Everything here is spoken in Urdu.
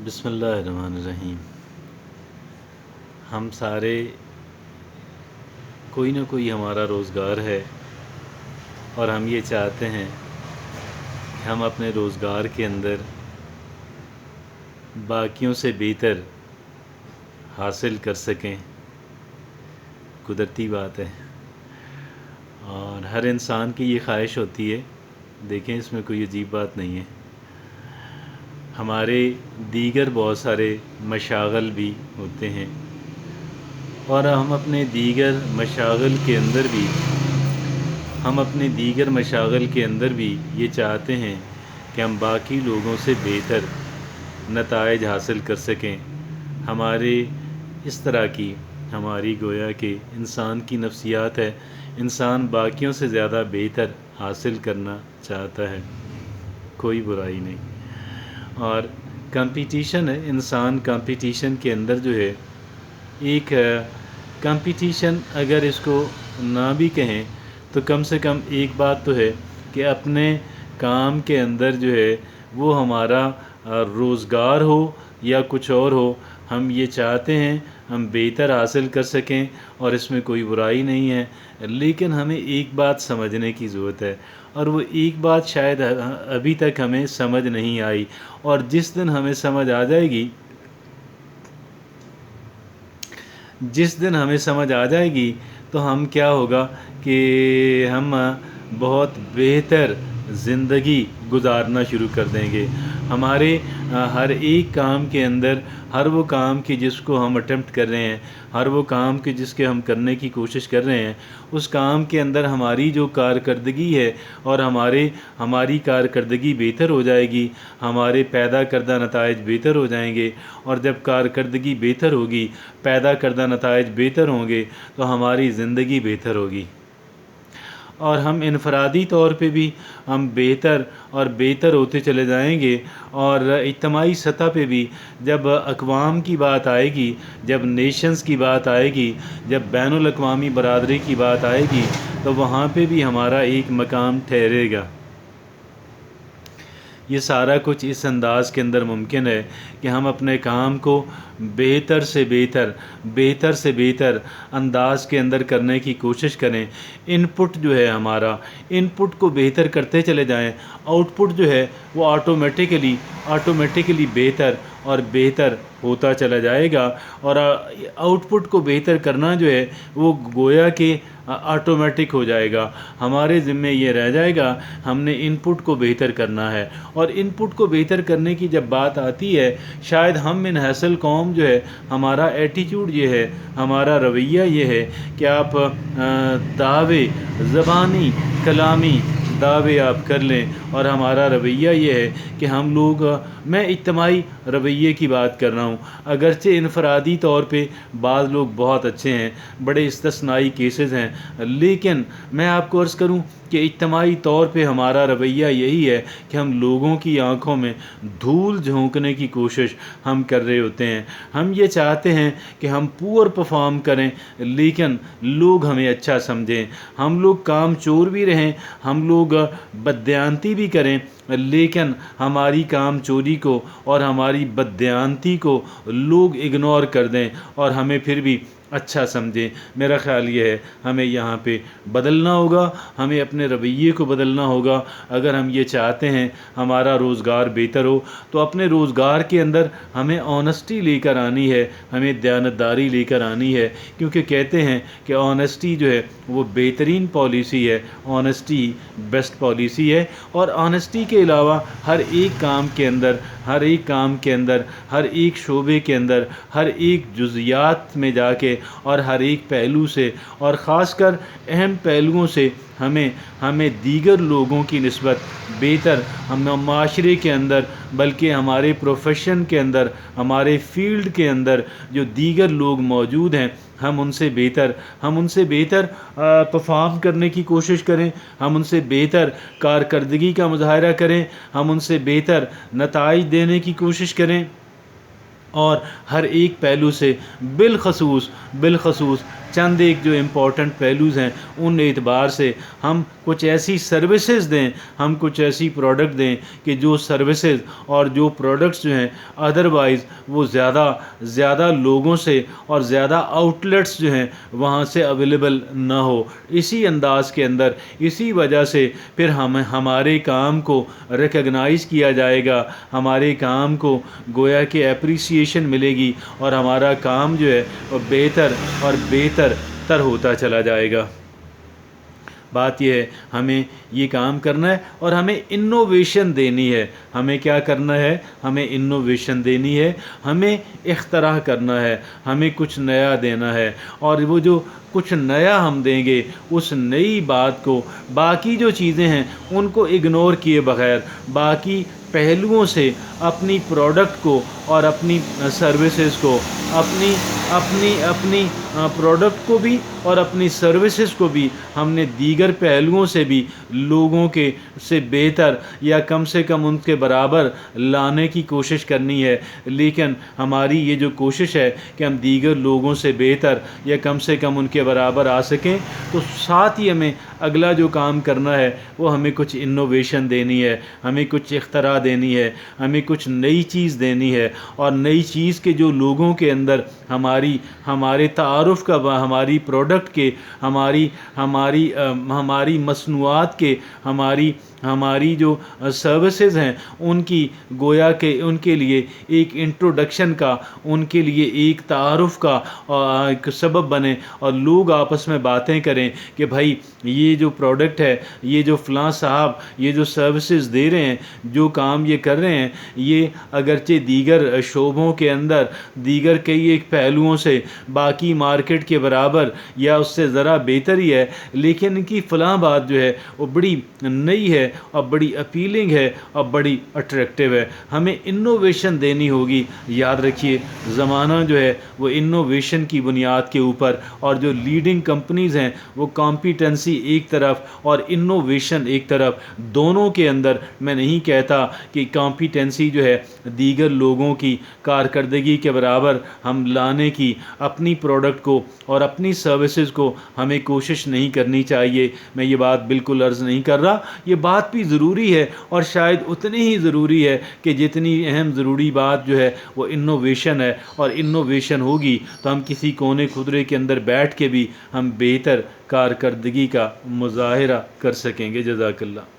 بسم اللہ الرحمن الرحیم۔ ہم سارے کوئی نہ کوئی ہمارا روزگار ہے اور ہم یہ چاہتے ہیں کہ ہم اپنے روزگار کے اندر باقیوں سے بہتر حاصل کر سکیں۔ قدرتی بات ہے اور ہر انسان کی یہ خواہش ہوتی ہے۔ دیکھیں، اس میں کوئی عجیب بات نہیں ہے۔ ہمارے دیگر بہت سارے مشاغل بھی ہوتے ہیں اور ہم اپنے دیگر مشاغل کے اندر بھی یہ چاہتے ہیں کہ ہم باقی لوگوں سے بہتر نتائج حاصل کر سکیں۔ ہمارے اس طرح کی ہماری گویا کہ انسان کی نفسیات ہے، انسان باقیوں سے زیادہ بہتر حاصل کرنا چاہتا ہے۔ کوئی برائی نہیں۔ اور کمپٹیشن ہے، انسان کمپٹیشن کے اندر جو ہے ایک کمپٹیشن، اگر اس کو نہ بھی کہیں تو کم سے کم ایک بات تو ہے کہ اپنے کام کے اندر جو ہے وہ ہمارا روزگار ہو یا کچھ اور ہو، ہم یہ چاہتے ہیں ہم بہتر حاصل کر سکیں اور اس میں کوئی برائی نہیں ہے۔ لیکن ہمیں ایک بات سمجھنے کی ضرورت ہے، اور وہ ایک بات شاید ابھی تک ہمیں سمجھ نہیں آئی، اور جس دن ہمیں سمجھ آ جائے گی تو ہم کیا ہوگا کہ ہم بہت بہتر زندگی گزارنا شروع کر دیں گے۔ ہمارے ہر ایک کام کے اندر، ہر وہ کام کی جس کو ہم اٹیمپٹ کر رہے ہیں، ہر وہ کام کی جس کے ہم کرنے کی کوشش کر رہے ہیں، اس کام کے اندر ہماری جو کارکردگی ہے اور ہماری کارکردگی بہتر ہو جائے گی، ہمارے پیدا کردہ نتائج بہتر ہو جائیں گے، اور جب کارکردگی بہتر ہوگی، پیدا کردہ نتائج بہتر ہوں گے تو ہماری زندگی بہتر ہوگی، اور ہم انفرادی طور پہ بھی ہم بہتر اور بہتر ہوتے چلے جائیں گے، اور اجتماعی سطح پہ بھی جب اقوام کی بات آئے گی، جب نیشنز کی بات آئے گی، جب بین الاقوامی برادری کی بات آئے گی تو وہاں پہ بھی ہمارا ایک مقام ٹھہرے گا۔ یہ سارا کچھ اس انداز کے اندر ممکن ہے کہ ہم اپنے کام کو بہتر سے بہتر انداز کے اندر کرنے کی کوشش کریں۔ ان پٹ جو ہے ہمارا، ان پٹ کو بہتر کرتے چلے جائیں، آؤٹ پٹ جو ہے وہ آٹومیٹیکلی بہتر اور بہتر ہوتا چلا جائے گا، اور آؤٹ پٹ کو بہتر کرنا جو ہے وہ گویا کہ آٹومیٹک ہو جائے گا۔ ہمارے ذمے یہ رہ جائے گا ہم نے ان پٹ کو بہتر کرنا ہے، اور ان پٹ کو بہتر کرنے کی جب بات آتی ہے، شاید ہم من حیث قوم جو ہے ہمارا ایٹیٹیوڈ یہ ہے، ہمارا رویہ یہ ہے کہ آپ دعوے زبانی کلامی دعوے آپ کر لیں، اور ہمارا رویہ یہ ہے کہ ہم لوگ، میں اجتماعی رویے کی بات کر رہا ہوں، اگرچہ انفرادی طور پہ بعض لوگ بہت اچھے ہیں، بڑے استثنائی کیسز ہیں، لیکن میں آپ کو عرض کروں کہ اجتماعی طور پہ ہمارا رویہ یہی ہے کہ ہم لوگوں کی آنکھوں میں دھول جھونکنے کی کوشش ہم کر رہے ہوتے ہیں۔ ہم یہ چاہتے ہیں کہ ہم پور پرفارم کریں لیکن لوگ ہمیں اچھا سمجھیں، ہم لوگ کام چور بھی رہیں، ہم لوگ بددیانتی بھی کریں، لیکن ہماری کام چوری کو اور ہماری بددیانتی کو لوگ اگنور کر دیں اور ہمیں پھر بھی اچھا سمجھیں۔ میرا خیال یہ ہے ہمیں یہاں پہ بدلنا ہوگا، ہمیں اپنے رویے کو بدلنا ہوگا۔ اگر ہم یہ چاہتے ہیں ہمارا روزگار بہتر ہو تو اپنے روزگار کے اندر ہمیں آنیسٹی لے کر آنی ہے، ہمیں دیانتداری لے کر آنی ہے، کیونکہ کہتے ہیں کہ آنیسٹی جو ہے وہ بہترین پالیسی ہے، آنیسٹی بیسٹ پالیسی ہے، اور آنیسٹی کے علاوہ ہر ایک کام کے اندر، ہر ایک شعبے کے اندر، ہر ایک جزیات میں جا کے اور ہر ایک پہلو سے، اور خاص کر اہم پہلوؤں سے ہمیں دیگر لوگوں کی نسبت بہتر، ہم معاشرے کے اندر، بلکہ ہمارے پروفیشن کے اندر، ہمارے فیلڈ کے اندر جو دیگر لوگ موجود ہیں، ہم ان سے بہتر پرفارم کرنے کی کوشش کریں، ہم ان سے بہتر کارکردگی کا مظاہرہ کریں، ہم ان سے بہتر نتائج دینے کی کوشش کریں، اور ہر ایک پہلو سے بالخصوص چند ایک جو امپورٹنٹ پہلوز ہیں ان اعتبار سے ہم کچھ ایسی سروسز دیں، ہم کچھ ایسی پروڈکٹ دیں کہ جو سروسز اور جو پروڈکٹس جو ہیں ادروائز وہ زیادہ لوگوں سے اور زیادہ آؤٹلیٹس جو ہیں وہاں سے اویلیبل نہ ہو۔ اسی انداز کے اندر، اسی وجہ سے پھر ہمارے کام کو ریکگنائز کیا جائے گا، ہمارے کام کو گویا کہ اپریسیشن ملے گی اور ہمارا کام جو ہے وہ بہتر اور بہتر تر ہوتا چلا جائے گا۔ بات یہ ہے ہمیں یہ کام کرنا ہے اور ہمیں انوویشن دینی ہے۔ ہمیں کیا کرنا ہے؟ ہمیں انوویشن دینی ہے، ہمیں اختراع کرنا ہے، ہمیں کچھ نیا دینا ہے، اور وہ جو کچھ نیا ہم دیں گے اس نئی بات کو، باقی جو چیزیں ہیں ان کو اگنور کیے بغیر، باقی پہلوؤں سے اپنی پروڈکٹ کو اور اپنی سروسز کو، اپنی پروڈکٹ کو بھی اور اپنی سروسز کو بھی ہم نے دیگر پہلوؤں سے بھی لوگوں کے سے بہتر یا کم سے کم ان کے برابر لانے کی کوشش کرنی ہے۔ لیکن ہماری یہ جو کوشش ہے کہ ہم دیگر لوگوں سے بہتر یا کم سے کم ان کے برابر آ سکیں، تو ساتھ ہی ہمیں اگلا جو کام کرنا ہے وہ ہمیں کچھ انوویشن دینی ہے، ہمیں کچھ اختراع دینی ہے، ہمیں کچھ نئی چیز دینی ہے، اور نئی چیز کے جو لوگوں کے اندر ہمارے تعارف کا، ہماری پروڈکٹ کے، ہماری مصنوعات کے، ہماری جو سروسز ہیں ان کی گویا کہ ان کے لیے ایک انٹروڈکشن کا، ان کے لیے ایک تعارف کا ایک سبب بنے، اور لوگ آپس میں باتیں کریں کہ بھائی یہ جو پروڈکٹ ہے، یہ جو فلاں صاحب یہ جو سروسز دے رہے ہیں، جو کام یہ کر رہے ہیں، یہ اگرچہ دیگر شعبوں کے اندر دیگر کئی ایک پہلوؤں سے باقی مارکیٹ کے برابر یا اس سے ذرا بہتر ہی ہے، لیکن ان کی فلاں بات جو ہے وہ بڑی نئی ہے اور بڑی اپیلنگ ہے اور بڑی اٹریکٹیو ہے۔ ہمیں انوویشن دینی ہوگی۔ یاد رکھیے زمانہ جو ہے وہ انوویشن کی بنیاد کے اوپر، اور جو لیڈنگ کمپنیز ہیں وہ کمپیٹنسی ایک طرف اور انوویشن ایک طرف، دونوں کے اندر میں نہیں کہتا کہ کمپیٹنسی جو ہے دیگر لوگوں کی کارکردگی کے برابر ہم لانے کی اپنی پروڈکٹ کو اور اپنی سروسز کو ہمیں کوشش نہیں کرنی چاہیے۔ میں یہ بات بالکل عرض نہیں کر رہا، یہ بات بھی ضروری ہے اور شاید اتنی ہی ضروری ہے کہ جتنی اہم ضروری بات جو ہے وہ انوویشن ہے، اور انوویشن ہوگی تو ہم کسی کونے خدرے کے اندر بیٹھ کے بھی ہم بہتر کارکردگی کا مظاہرہ کر سکیں گے۔ جزاک اللہ۔